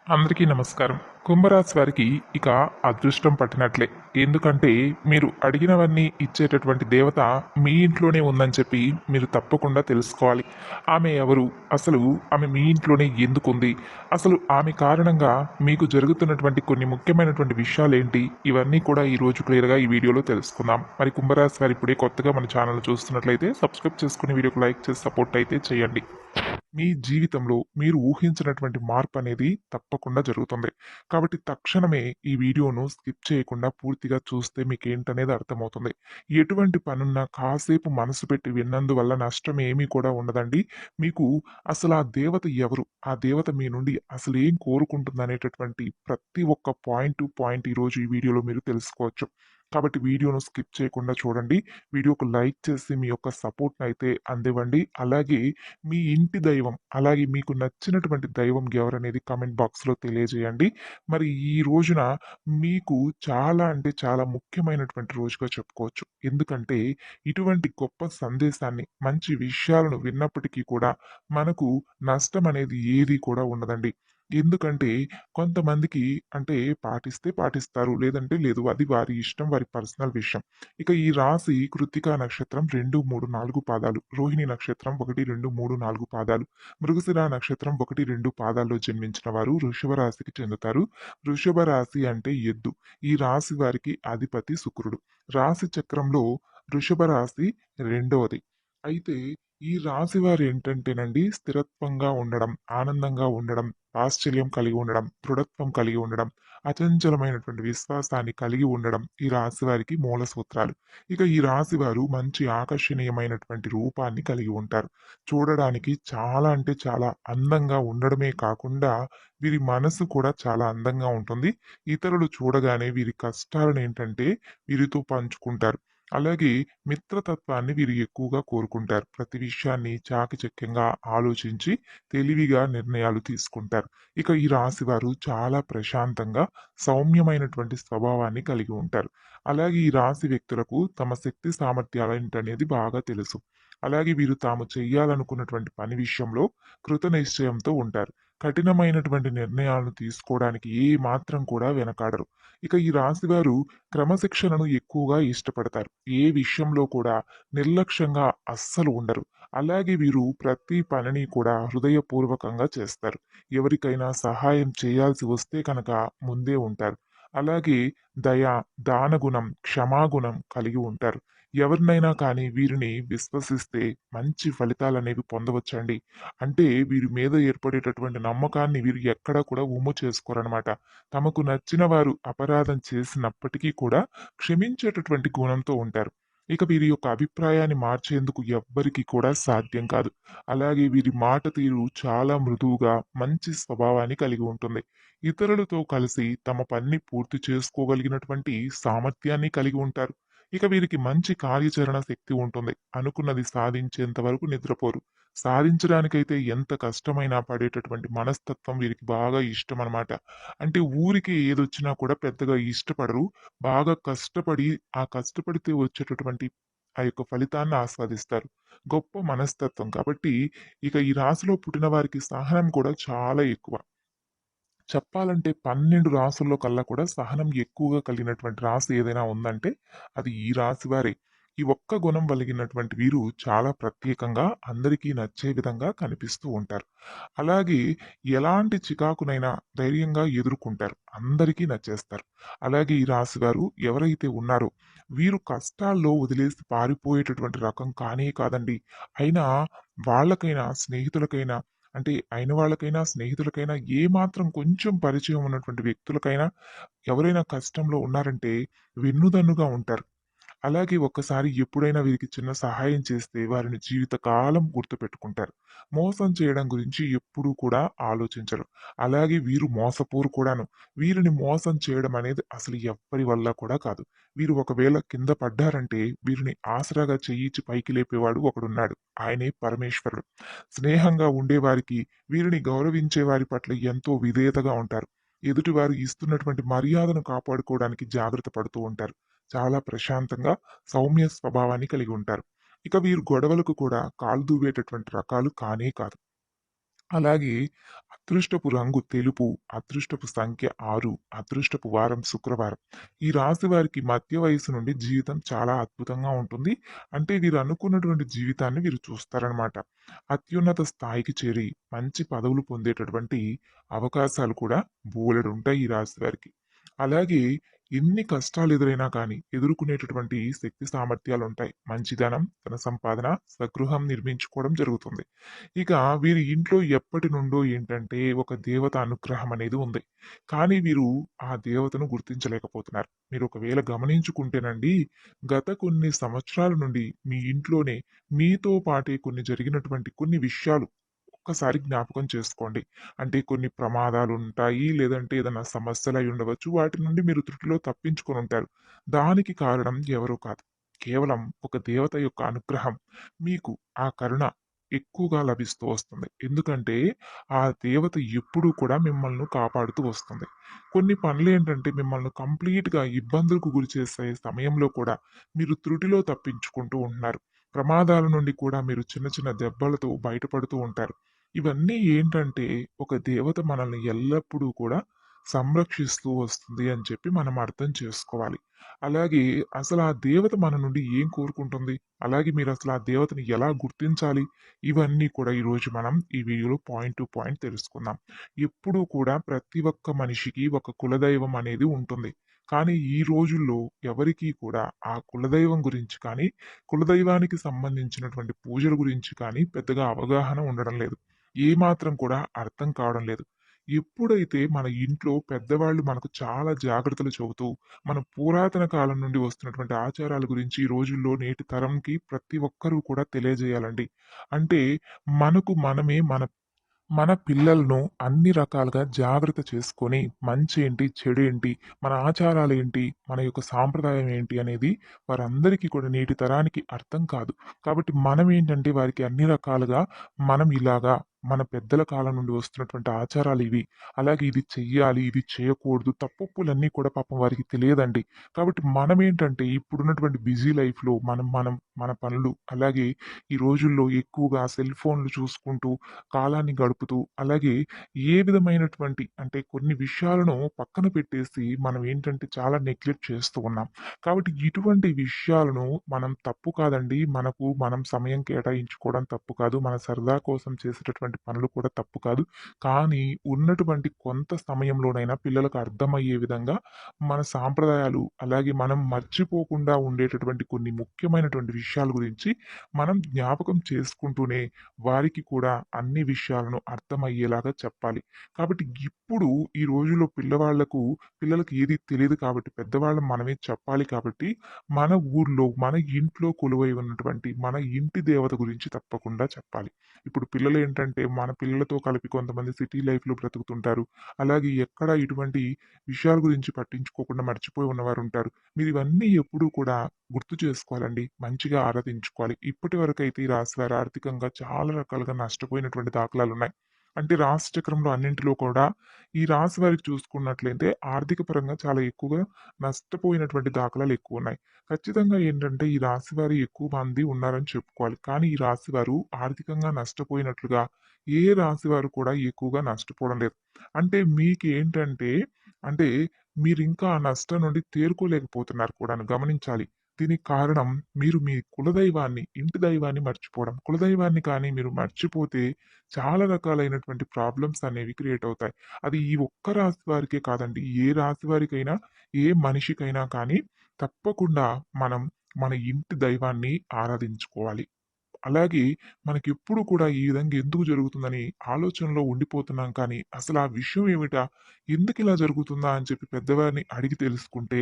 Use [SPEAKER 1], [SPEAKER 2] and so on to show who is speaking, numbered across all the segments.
[SPEAKER 1] అందరికీ నమస్కారం. కుంభరాశి వారికి ఇక అదృష్టం పట్టినట్లే. ఎందుకంటే మీరు అడిగినవన్నీ ఇచ్చేటటువంటి దేవత మీ ఇంట్లోనే ఉందని చెప్పి మీరు తప్పకుండా తెలుసుకోవాలి. ఆమె ఎవరు? అసలు ఆమె మీ ఇంట్లోనే ఎందుకుంది? అసలు ఆమె కారణంగా మీకు జరుగుతున్నటువంటి కొన్ని ముఖ్యమైనటువంటి విషయాలేంటి? ఇవన్నీ కూడా ఈరోజు క్లియర్‌గా ఈ వీడియోలో తెలుసుకుందాం. మరి కుంభరాశి వారు ఇప్పుడే కొత్తగా మన ఛానల్ చూస్తున్నట్లయితే సబ్స్క్రైబ్ చేసుకొని వీడియోకి లైక్ చేసి సపోర్ట్ అయితే చేయండి. మీ జీవితంలో మీరు ఊహించినటువంటి మార్పు అనేది తప్పకుండా జరుగుతుంది. కాబట్టి తక్షణమే ఈ వీడియోను స్కిప్ చేయకుండా పూర్తిగా చూస్తే మీకేంటనేది అర్థమవుతుంది. ఎటువంటి పనున్నా కాసేపు మనసు పెట్టి విన్నందువల్ల నష్టం ఏమీ కూడా ఉండదండి. మీకు అసలు ఆ దేవత ఎవరు? ఆ దేవత మీ నుండి అసలు ఏం కోరుకుంటుందనేటటువంటి ప్రతి ఒక్క పాయింట్ టు పాయింట్ ఈరోజు ఈ వీడియోలో మీరు తెలుసుకోవచ్చు. కాబట్టి వీడియోను స్కిప్ చేయకుండా చూడండి. వీడియోకు లైక్ చేసి మీ యొక్క సపోర్ట్‌నయితే అందివ్వండి. అలాగే మీ ఇంటి దైవం, అలాగే మీకు నచ్చినటువంటి దైవం ఎవరనేది కామెంట్ బాక్స్‌లో తెలియజేయండి. మరి ఈ రోజున మీకు చాలా అంటే చాలా ముఖ్యమైనటువంటి రోజుగా చెప్పుకోవచ్చు. ఎందుకంటే ఇటువంటి గొప్ప సందేశాన్ని, మంచి విషయాలను విన్నప్పటికీ కూడా మనకు నష్టం అనేది ఏది కూడా ఉండదండి. ఎందుకంటే కొంతమందికి అంటే పాటిస్తే పాటిస్తారు. లేదంటే లేదు. అది వారి ఇష్టం. వారి పర్సనల్ విషయం. ఇక ఈ రాశి కృత్తికా నక్షత్రం 2, 3, 4 పాదాలు. రోహిణి నక్షత్రం 1, 2, 3, 4 పాదాలు. మృగశిర నక్షత్రం 1, 2 పాదాల్లో జన్మించిన వారు వృషభ రాశికి చెందుతారు. వృషభ రాశి అంటే ఎద్దు. ఈ రాశి వారికి అధిపతి శుక్రుడు. రాశి చక్రంలో వృషభ రాశి రెండవది. అయితే ఈ రాశి వారు ఏంటంటేనండి స్థిరత్వంగా ఉండడం, ఆనందంగా ఉండడం, వాత్సల్యం కలిగి ఉండడం, దృఢత్వం కలిగి ఉండడం, అచంచలమైనటువంటి విశ్వాసాన్ని కలిగి ఉండడం ఈ రాశి వారికి మూల సూత్రాలు. ఇక ఈ రాశి వారు మంచి ఆకర్షణీయమైనటువంటి రూపాన్ని కలిగి ఉంటారు. చూడడానికి చాలా అంటే చాలా అందంగా ఉండడమే కాకుండా వీరి మనసు కూడా చాలా అందంగా ఉంటుంది. ఇతరులు చూడగానే వీరి కష్టాలను ఏంటంటే వీరితో పంచుకుంటారు. అలాగే మిత్రతత్వాన్ని వీరు ఎక్కువగా కోరుకుంటారు. ప్రతి విషయాన్ని చాకచక్యంగా ఆలోచించి తెలివిగా నిర్ణయాలు తీసుకుంటారు. ఇక ఈ రాశి వారు చాలా ప్రశాంతంగా సౌమ్యమైనటువంటి స్వభావాన్ని కలిగి ఉంటారు. అలాగే ఈ రాశి వ్యక్తులకు తమ శక్తి సామర్థ్యాలేంటనేది బాగా తెలుసు. అలాగే వీరు తాము చేయాలనుకున్నటువంటి పని విషయంలో కృత నిశ్చయంతో ఉంటారు. కఠినమైనటువంటి నిర్ణయాలను తీసుకోవడానికి ఏ మాత్రం కూడా వెనకాడరు. ఇక ఈ రాశి వారు క్రమశిక్షణను ఎక్కువగా ఇష్టపడతారు. ఏ విషయంలో కూడా నిర్లక్ష్యంగా అస్సలు ఉండరు. అలాగే వీరు ప్రతి పనిని కూడా హృదయపూర్వకంగా చేస్తారు. ఎవరికైనా సహాయం చేయాల్సి వస్తే కనుక ముందే ఉంటారు. అలాగే దయ, దానగుణం, క్షమాగుణం కలిగి ఉంటారు. ఎవరినైనా కానీ వీరిని విశ్వసిస్తే మంచి ఫలితాలనేవి పొందవచ్చండి. అంటే వీరి మీద ఏర్పడేటటువంటి నమ్మకాన్ని వీరు ఎక్కడా కూడా వమ్ము చేసుకోరనమాట. తమకు నచ్చిన వారు అపరాధం చేసినప్పటికీ కూడా క్షమించేటటువంటి గుణంతో ఉంటారు. ఇక వీరి యొక్క అభిప్రాయాన్ని మార్చేందుకు ఎవ్వరికీ కూడా సాధ్యం కాదు. అలాగే వీరి మాట తీరు చాలా మృదువుగా మంచి స్వభావాన్ని కలిగి ఉంటుంది. ఇతరులతో కలిసి తమ పనిని పూర్తి చేసుకోగలిగినటువంటి సామర్థ్యాన్ని కలిగి ఉంటారు. ఇక వీరికి మంచి కార్యాచరణ శక్తి ఉంటుంది. అనుకున్నది సాధించేంత వరకు నిద్రపోరు. సాధించడానికైతే ఎంత కష్టమైనా పడేటటువంటి మనస్తత్వం వీరికి బాగా ఇష్టమనమాట. అంటే ఊరికే ఏదొచ్చినా కూడా పెద్దగా ఇష్టపడరు. బాగా కష్టపడి, ఆ కష్టపడితే వచ్చేటటువంటి ఆ యొక్క ఫలితాన్ని ఆస్వాదిస్తారు. గొప్ప మనస్తత్వం. కాబట్టి ఇక ఈ రాశిలో పుట్టిన వారికి సహనం కూడా చాలా ఎక్కువ. చెప్పాలంటే 12 రాసుల్లో కల్లా కూడా సహనం ఎక్కువగా కలిగినటువంటి రాశి ఏదైనా ఉందంటే అది ఈ రాశి వారే. ఈ ఒక్క గుణం కలిగినటువంటి వీరు చాలా ప్రత్యేకంగా అందరికీ నచ్చే విధంగా కనిపిస్తూ ఉంటారు. అలాగే ఎలాంటి చికాకునైనా ధైర్యంగా ఎదుర్కొంటారు. అందరికీ నచ్చేస్తారు. అలాగే ఈ రాశి వారు ఎవరైతే ఉన్నారో వీరు కష్టాల్లో వదిలేసి పారిపోయేటటువంటి రకం కానే కాదండి. అయినా వాళ్ళకైనా స్నేహితులకైనా అంటే అయిన వాళ్ళకైనా, స్నేహితులకైనా ఏమాత్రం కొంచెం పరిచయం ఉన్నటువంటి వ్యక్తులకైనా ఎవరైనా కష్టంలో ఉన్నారంటే వెన్నుదన్నుగా ఉంటారు. అలాగే ఒక్కసారి ఎప్పుడైనా వీరికి చిన్న సహాయం చేస్తే వారిని జీవితకాలం గుర్తుపెట్టుకుంటారు. మోసం చేయడం గురించి ఎప్పుడూ కూడా ఆలోచించరు. అలాగే వీరు మోసపోరు కూడాను. వీరిని మోసం చేయడం అనేది అసలు ఎవ్వరి వల్ల కూడా కాదు. వీరు ఒకవేళ కింద పడ్డారంటే వీరిని ఆసరాగా చెయ్యిచ్చి పైకి లేపేవాడు ఒకడున్నాడు. ఆయనే పరమేశ్వరుడు. స్నేహంగా ఉండేవారికి, వీరిని గౌరవించే వారి పట్ల ఎంతో విధేయతగా ఉంటారు. ఎదుటివారు ఇస్తున్నటువంటి మర్యాదను కాపాడుకోవడానికి జాగ్రత్త పడుతూ ఉంటారు. చాలా ప్రశాంతంగా సౌమ్య స్వభావాన్ని కలిగి ఉంటారు. ఇక వీరు గొడవలకు కూడా కాలు దువ్వేటటువంటి రకాలు కానే కాదు. అలాగే అదృష్టపు రంగు తెలుపు, అదృష్టపు సంఖ్య 6, అదృష్టపు వారం శుక్రవారం. ఈ రాశి వారికి మధ్య వయస్సు నుండి జీవితం చాలా అద్భుతంగా ఉంటుంది. అంటే వీరు అనుకున్నటువంటి జీవితాన్ని వీరు చూస్తారనమాట. అత్యున్నత స్థాయికి చేరి మంచి పదవులు పొందేటటువంటి అవకాశాలు కూడా బోలెడుంటాయి ఈ రాశి వారికి. అలాగే ఎన్ని కష్టాలు ఎదురైనా కానీ ఎదుర్కొనేటటువంటి శక్తి సామర్థ్యాలుంటాయి. మంచిదనం, ధన సంపాదన, స్వగృహం నిర్మించుకోవడం జరుగుతుంది. ఇక వీరి ఇంట్లో ఎప్పటి నుండో ఏంటంటే ఒక దేవత అనుగ్రహం అనేది ఉంది. కానీ వీరు ఆ దేవతను గుర్తించలేకపోతున్నారు. మీరు ఒకవేళ గమనించుకుంటేనండి, గత కొన్ని సంవత్సరాల నుండి మీ ఇంట్లోనే మీతో పాటే కొన్ని జరిగినటువంటి కొన్ని విషయాలు ఒక్కసారి జ్ఞాపకం చేసుకోండి. అంటే కొన్ని ప్రమాదాలుంటాయి. లేదంటే ఏదైనా సమస్యలయి ఉండవచ్చు. వాటి నుండి మీరు త్రుటిలో తప్పించుకొనుంటారు. దానికి కారణం ఎవరో కాదు. కేవలం ఒక దేవత యొక్క అనుగ్రహం మీకు ఆ కరుణ ఎక్కువగా లభిస్తూ వస్తుంది. ఎందుకంటే ఆ దేవత ఎప్పుడూ కూడా మిమ్మల్ని కాపాడుతూ వస్తుంది. కొన్ని పనులేంటంటే మిమ్మల్ని కంప్లీట్‌గా ఇబ్బందులకు గురి చేసే సమయంలో కూడా మీరు త్రుటిలో తప్పించుకుంటూ ఉంటున్నారు. ప్రమాదాల నుండి కూడా మీరు చిన్న చిన్న దెబ్బలతో బయటపడుతూ ఉంటారు. ఇవన్నీ ఏంటంటే ఒక దేవత మనల్ని ఎల్లప్పుడూ కూడా సంరక్షిస్తూ వస్తుంది అని చెప్పి మనం అర్థం చేసుకోవాలి. అలాగే అసలు ఆ దేవత మన నుండి ఏం కోరుకుంటుంది? అలాగే మీరసలు ఆ దేవతని ఎలా గుర్తించాలి? ఇవన్నీ కూడా ఈరోజు మనం ఈ వీడియోలో పాయింట్ టు పాయింట్ తెలుసుకుందాం. ఎప్పుడూ కూడా ప్రతి ఒక్క మనిషికి ఒక కులదైవం అనేది ఉంటుంది. కానీ ఈ రోజుల్లో ఎవరికీ కూడా ఆ కులదైవం గురించి కానీ, కులదైవానికి సంబంధించినటువంటి పూజల గురించి కానీ పెద్దగా అవగాహన ఉండడం లేదు. ఏమాత్రం కూడా అర్థం కావడం లేదు. ఎప్పుడైతే మన ఇంట్లో పెద్దవాళ్ళు మనకు చాలా జాగ్రత్తలు చెబుతూ, మన పురాతన కాలం నుండి వస్తున్నటువంటి ఆచారాల గురించి ఈ రోజుల్లో నేటి తరంకి ప్రతి ఒక్కరూ కూడా తెలియజేయాలండి. అంటే మనకు మనమే మన మన పిల్లలను అన్ని రకాలుగా జాగ్రత్త చేసుకొని మంచేంటి, చెడేంటి, మన ఆచారాలేంటి, మన యొక్క సాంప్రదాయం ఏంటి అనేది వారందరికీ కూడా నేటి తరానికి అర్థం కాదు. కాబట్టి మనమేంటంటే వారికి అన్ని రకాలుగా మనం ఇలాగా మన పెద్దల కాలం నుండి వస్తున్నటువంటి ఆచారాలివి. అలాగే ఇది చెయ్యాలి, ఇది చేయకూడదు, తప్పొప్పులన్నీ కూడా పాపం వారికి తెలియదండి. కాబట్టి మనమేంటంటే ఇప్పుడున్నటువంటి బిజీ లైఫ్‌లో మనం మనం మన పనులు అలాగే ఈ రోజుల్లో ఎక్కువగా సెల్ ఫోన్‌లు చూసుకుంటూ కాలాన్ని గడుపుతూ, అలాగే ఏ విధమైనటువంటి అంటే కొన్ని విషయాలను పక్కన పెట్టేసి మనం ఏంటంటే చాలా నెగ్లెక్ట్ చేస్తూ ఉన్నాం. కాబట్టి ఇటువంటి విషయాలను మనం తప్పు కాదండి. మనకు మనం సమయం కేటాయించుకోవడం తప్పు కాదు. మన సరదా కోసం చేసేటటువంటి పనులు కూడా తప్పు కాదు. కానీ ఉన్నటువంటి కొంత సమయంలోనైనా పిల్లలకు అర్థమయ్యే విధంగా మన సాంప్రదాయాలు, అలాగే మనం మర్చిపోకుండా ఉండేటటువంటి కొన్ని ముఖ్యమైనటువంటి విషయాల గురించి మనం జ్ఞాపకం చేసుకుంటూనే వారికి కూడా అన్ని విషయాలను అర్థమయ్యేలాగా చెప్పాలి. కాబట్టి ఇప్పుడు ఈ రోజుల్లో పిల్లలకి ఏది తెలీదు కాబట్టి పెద్దవాళ్ళం మనమే చెప్పాలి కాబట్టి, మన ఊర్లో, మన ఇంట్లో కొలువై ఉన్నటువంటి మన ఇంటి దేవత గురించి తప్పకుండా చెప్పాలి. ఇప్పుడు పిల్లలేంటంటే మన పిల్లలతో కలిపి కొంతమంది సిటీ లైఫ్‌లో బ్రతుకుతుంటారు. అలాగే ఎక్కడ ఇటువంటి విషయాల గురించి పట్టించుకోకుండా మర్చిపోయి ఉన్నవారుంటారు. మీరివన్నీ ఎప్పుడూ కూడా గుర్తు చేసుకోవాలండి. మంచిగా ఆరాధించుకోవాలి. ఇప్పటి వరకైతే ఈ రాశివారు ఆర్థికంగా చాలా రకాలుగా నష్టపోయినటువంటి దాఖలాలున్నాయి. అంటే రాశి చక్రంలో అన్నింటిలో కూడా ఈ రాశి వారికి చూసుకున్నట్లయితే ఆర్థిక పరంగా చాలా ఎక్కువగా నష్టపోయినటువంటి దాఖలాలు ఎక్కువున్నాయి. ఖచ్చితంగా ఏంటంటే ఈ రాశి వారు ఎక్కువ మంది ఉన్నారని చెప్పుకోవాలి. కానీ ఈ రాశి వారు ఆర్థికంగా నష్టపోయినట్లుగా ఏ రాశి వారు కూడా ఎక్కువగా నష్టపోవడం లేదు. అంటే మీకేంటంటే అంటే మీరింకా ఆ నష్టం నుండి తేరుకోలేకపోతున్నారు కూడాను గమనించాలి. దీనికి కారణం మీరు మీ కులదైవాన్ని, ఇంటి దైవాన్ని మర్చిపోవడం. కులదైవాన్ని కానీ మీరు మర్చిపోతే చాలా రకాలైనటువంటి ప్రాబ్లమ్స్ అనేవి క్రియేట్ అవుతాయి. అది ఈ ఒక్క రాశి వారికే కాదండి. ఏ రాశి వారికైనా, ఏ మనిషికైనా కానీ తప్పకుండా మనం మన ఇంటి దైవాన్ని ఆరాధించుకోవాలి. అలాగే మనకెప్పుడు కూడా ఈ విధంగా ఎందుకు జరుగుతుందని ఆలోచనలో ఉండిపోతున్నాం కానీ, అసలు ఆ విషయం ఏమిటా? ఎందుకిలా జరుగుతుందా? అని చెప్పి పెద్దవారిని అడిగి తెలుసుకుంటే,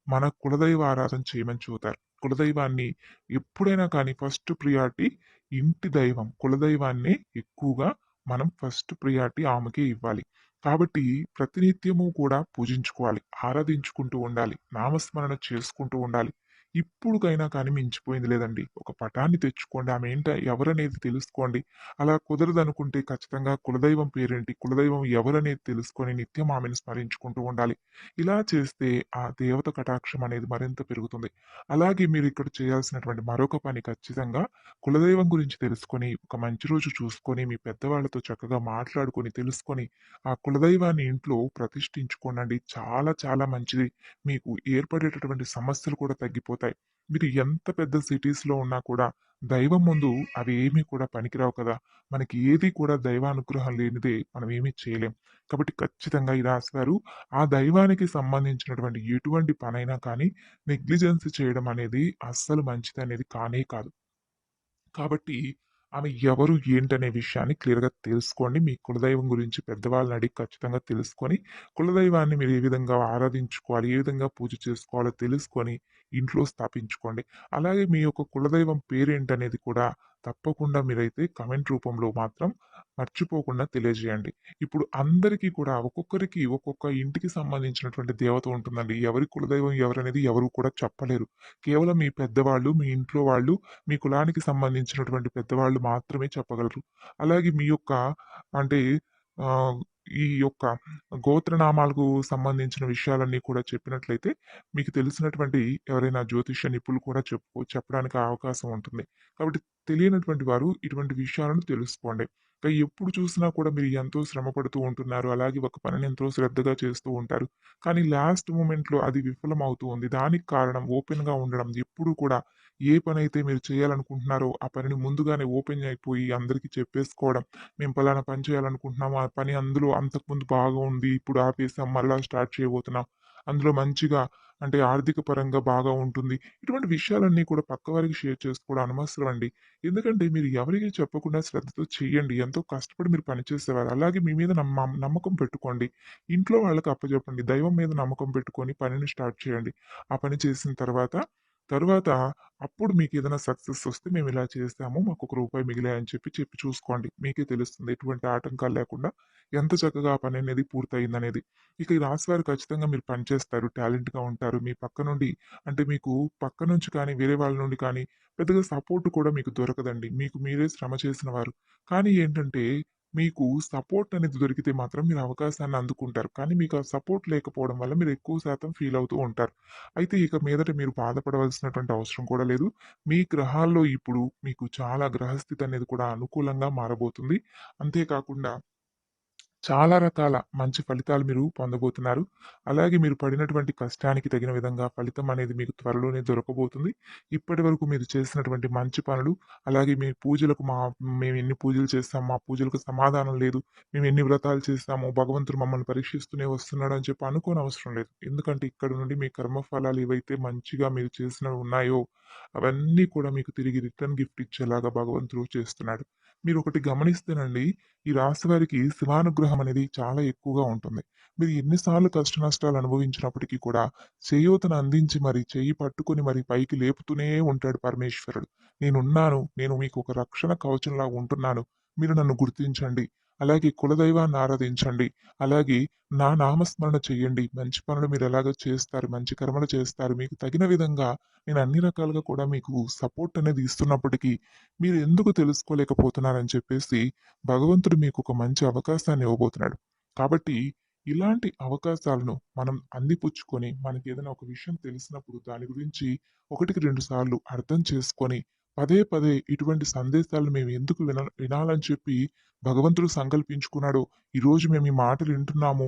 [SPEAKER 1] మన కులదైవ ఆరాధన చేయమని చెబుతారు. కులదైవాన్ని ఎప్పుడైనా కానీ ఫస్ట్ ప్రియారిటీ ఇంటి దైవం. కులదైవాన్నే ఎక్కువగా మనం ఫస్ట్ ప్రియారిటీ ఆమెకే ఇవ్వాలి. కాబట్టి ప్రతినిత్యము కూడా పూజించుకోవాలి. ఆరాధించుకుంటూ ఉండాలి. నామస్మరణ చేసుకుంటూ ఉండాలి. ఇప్పుడుకైనా కానీ మించిపోయింది లేదండి. ఒక పటాన్ని తెచ్చుకోండి. ఆమె ఎవరనేది తెలుసుకోండి. అలా కుదరదనుకుంటే ఖచ్చితంగా కులదైవం పేరేంటి, కులదైవం ఎవరనేది తెలుసుకొని నిత్యం ఆమెను స్మరించుకుంటూ ఉండాలి. ఇలా చేస్తే ఆ దేవత కటాక్షం అనేది మరింత పెరుగుతుంది. అలాగే మీరిక్కడ చేయాల్సినటువంటి మరొక పని ఖచ్చితంగా కులదైవం గురించి తెలుసుకొని, ఒక మంచి రోజు చూసుకొని, మీ పెద్దవాళ్ళతో చక్కగా మాట్లాడుకొని, తెలుసుకొని, ఆ కులదైవాన్ని ఇంట్లో ప్రతిష్ఠించుకోనండి. చాలా చాలా మంచిది. మీకు ఏర్పడేటటువంటి సమస్యలు కూడా తగ్గిపోతాయి. మీరు ఎంత పెద్ద సిటీస్‌లో ఉన్నా కూడా దైవం ముందు అవి ఏమీ కూడా పనికిరావు కదా! మనకి ఏది కూడా దైవానుగ్రహం లేనిదే మనం ఏమీ చేయలేం. కాబట్టి ఖచ్చితంగా ఈ రాశివారు ఆ దైవానికి సంబంధించినటువంటి ఎటువంటి పనైనా కానీ నెగ్లిజెన్స్ చేయడం అనేది అస్సలు మంచిదనేది కానే కాదు. కాబట్టి ఆమె ఎవరు, ఏంటనే విషయాన్ని క్లియర్‌గా తెలుసుకోండి. మీ కులదైవం గురించి పెద్దవాళ్ళని అడిగి ఖచ్చితంగా తెలుసుకొని, కులదైవాన్ని మీరు ఏ విధంగా ఆరాధించుకోవాలి, ఏ విధంగా పూజ చేసుకోవాలో తెలుసుకొని ఇంట్లో స్థాపించుకోండి. అలాగే మీ యొక్క కులదైవం పేరేంటనేది కూడా తప్పకుండా మీరైతే కామెంట్ రూపంలో మాత్రం మర్చిపోకుండా తెలియజేయండి. ఇప్పుడు అందరికీ కూడా ఒక్కొక్కరికి ఒక్కొక్క ఇంటికి సంబంధించినటువంటి దేవత ఉంటుందండి. ఎవరి కులదైవం ఎవరనేది ఎవరు కూడా చెప్పలేరు. కేవలం మీ పెద్దవాళ్ళు, మీ ఇంట్లో వాళ్ళు మీ కులానికి సంబంధించినటువంటి పెద్దవాళ్ళు మాత్రమే చెప్పగలరు. అలాగే మీ యొక్క అంటే ఆహ్, ఈ యొక్క గోత్రనామాలకు సంబంధించిన విషయాలన్నీ కూడా చెప్పినట్లయితే, మీకు తెలిసినటువంటి ఎవరైనా జ్యోతిష్య నిపుణులు కూడా చెప్పడానికి అవకాశం ఉంటుంది. కాబట్టి తెలియనటువంటి వారు ఇటువంటి విషయాలను తెలుసుకోండి. ఎప్పుడు చూసినా కూడా మీరు ఎంతో శ్రమ పడుతూ ఉంటున్నారు. అలాగే ఒక పనిని ఎంతో శ్రద్ధగా చేస్తూ ఉంటారు. కానీ లాస్ట్ మొమెంట్‌లో అది విఫలమవుతూ ఉంది. దానికి కారణం ఓపెన్‌గా ఉండడం. ఎప్పుడూ కూడా ఏ పనైతే మీరు చేయాలనుకుంటున్నారో, ఆ పనిని ముందుగానే ఓపెన్ అయిపోయి అందరికీ చెప్పేసుకోవడం. మేము పలానా పని చేయాలనుకుంటున్నాము. ఆ పని అందులో అంతకుముందు బాగా ఉంది. ఇప్పుడు ఆపేసాం. మరలా స్టార్ట్ చేయబోతున్నాం. అందులో మంచిగా అంటే ఆర్థిక పరంగా బాగా ఉంటుంది. ఇటువంటి విషయాలన్నీ కూడా పక్కవారికి షేర్ చేసుకోవడం అనవసరం అండి. ఎందుకంటే మీరు ఎవరికీ చెప్పకుండా శ్రద్ధతో చేయండి. ఎంతో కష్టపడి మీరు పని చేసేవారు. అలాగే మీ మీద నమ్మకం పెట్టుకోండి. ఇంట్లో వాళ్ళకి అప్పజెప్పండి. దైవం మీద నమ్మకం పెట్టుకొని పనిని స్టార్ట్ చేయండి. ఆ పని చేసిన తరువాత అప్పుడు మీకేదైనా సక్సెస్ వస్తే మేమిలా చేసాము. మాకొక రూపాయి మిగిలాయని చెప్పి చూసుకోండి. మీకే తెలుస్తుంది. ఎటువంటి ఆటంకాలు లేకుండా ఎంత చక్కగా ఆ పననేది పూర్తయిందనేది. ఇక ఈ రాశివారు ఖచ్చితంగా మీరు పని చేస్తారు. టాలెంట్‌గా ఉంటారు. మీ పక్క నుండి అంటే మీకు పక్క నుంచి కానీ, వేరే వాళ్ళ నుండి కానీ పెద్దగా సపోర్ట్ కూడా మీకు దొరకదండి. మీకు మీరే శ్రమ చేసిన వారు. కానీ ఏంటంటే మీకు సపోర్ట్ అనేది దొరికితే మాత్రం మీరు అవకాశాన్ని అందుకుంటారు. కానీ మీకు ఆ సపోర్ట్ లేకపోవడం వల్ల మీరు ఎక్కువ శాతం ఫీల్ అవుతూ ఉంటారు. అయితే ఇక మీదట మీరు బాధపడవలసినటువంటి అవసరం కూడా లేదు. మీ గ్రహాల్లో ఇప్పుడు మీకు చాలా గ్రహస్థితి అనేది కూడా అనుకూలంగా మారబోతుంది. అంతేకాకుండా చాలా రకాల మంచి ఫలితాలు మీరు పొందబోతున్నారు. అలాగే మీరు పడినటువంటి కష్టానికి తగిన విధంగా ఫలితం అనేది మీకు త్వరలోనే దొరకబోతుంది. ఇప్పటివరకు మీరు చేసినటువంటి మంచి పనులు, అలాగే మీ పూజలకు మేమెన్ని పూజలు చేస్తాం, మా పూజలకు సమాధానం లేదు, మేమెన్ని వ్రతాలు చేస్తామో, భగవంతుడు మమ్మల్ని పరీక్షిస్తూనే వస్తున్నాడు అని చెప్పి అనుకోనవసరం లేదు. ఎందుకంటే ఇక్కడ నుండి మీ కర్మఫలాలు ఏవైతే మంచిగా మీరు చేసినవి ఉన్నాయో, అవన్నీ కూడా మీకు తిరిగి రిటర్న్ గిఫ్ట్ ఇచ్చేలాగా భగవంతుడు చేస్తున్నాడు. మీరొకటి గమనిస్తేనండి ఈ రాశి వారికి శివానుగ్రహం అనేది చాలా ఎక్కువగా ఉంటుంది. మీరు ఎన్నిసార్లు కష్ట నష్టాలు అనుభవించినప్పటికీ కూడా చేయూతను అందించి మరి చెయ్యి పట్టుకొని మరి పైకి లేపుతూనే ఉంటాడు పరమేశ్వరుడు. నేనున్నాను. నేను మీకు ఒక రక్షణ కవచంలాగా ఉంటున్నాను. మీరు నన్ను గుర్తించండి. అలాగే కులదైవాన్ని ఆరాధించండి. అలాగే నా నామస్మరణ చెయ్యండి. మంచి పనులు మీరు ఎలాగో చేస్తారు. మంచి కర్మలు చేస్తారు. మీకు తగిన విధంగా నేను అన్ని రకాలుగా కూడా మీకు సపోర్ట్ అనేది ఇస్తున్నప్పటికీ మీరు ఎందుకు తెలుసుకోలేకపోతున్నారని చెప్పేసి భగవంతుడు మీకు ఒక మంచి అవకాశాన్ని ఇవ్వబోతున్నాడు. కాబట్టి ఇలాంటి అవకాశాలను మనం అందిపుచ్చుకొని, మనకేదైనా ఒక విషయం తెలిసినప్పుడు దాని గురించి ఒకటికి 2 సార్లు అర్థం చేసుకొని, పదే పదే ఇటువంటి సందేశాలను మేము ఎందుకు వినాలని చెప్పి భగవంతుడు సంకల్పించుకున్నాడో, ఈరోజు మేము ఈ మాటలు వింటున్నాము.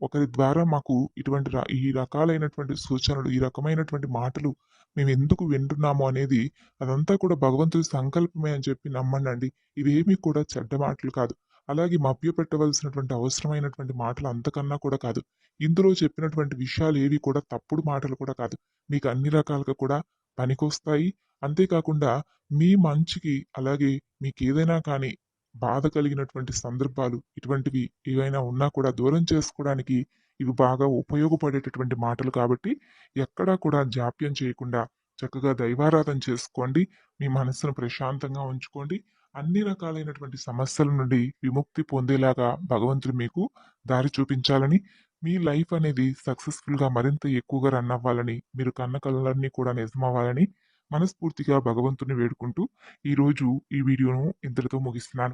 [SPEAKER 1] ఒకరి ద్వారా మాకు ఇటువంటి ఈ రకాలైనటువంటి సూచనలు, ఈ రకమైనటువంటి మాటలు మేమెందుకు వింటున్నాము అనేది అదంతా కూడా భగవంతుడి సంకల్పమే అని చెప్పి నమ్మండండి. ఇవేమీ కూడా చెడ్డ మాటలు కాదు. అలాగే మభ్యపెట్టవలసినటువంటి అవసరమైనటువంటి మాటలు అంతకన్నా కూడా కాదు. ఇందులో చెప్పినటువంటి విషయాలేవి కూడా తప్పుడు మాటలు కూడా కాదు. మీకు అన్ని రకాలుగా కూడా పనికొస్తాయి. అంతేకాకుండా మీ మంచికి అలాగే మీకేదైనా కానీ బాధ కలిగినటువంటి సందర్భాలు ఇటువంటివి ఏవైనా ఉన్నా కూడా దూరం చేసుకోవడానికి ఇవి బాగా ఉపయోగపడేటటువంటి మాటలు కాబట్టి ఎక్కడా కూడా జాప్యం చేయకుండా చక్కగా దైవారాధన చేసుకోండి. మీ మనస్సును ప్రశాంతంగా ఉంచుకోండి. అన్ని రకాలైనటువంటి సమస్యల నుండి విముక్తి పొందేలాగా భగవంతుడు మీకు దారి చూపించాలని మీ లైఫ్ అనేది సక్సెస్ఫుల్గా మరింత ఎక్కువగా రన్ అవ్వాలని, మీరు కన్న కలలన్నీ కూడా నిజమవ్వాలని మనస్ఫూర్తిగా భగవంతుని వేడుకుంటూ ఈరోజు ఈ వీడియోను ఇంతటితో ముగిస్తున్నాను.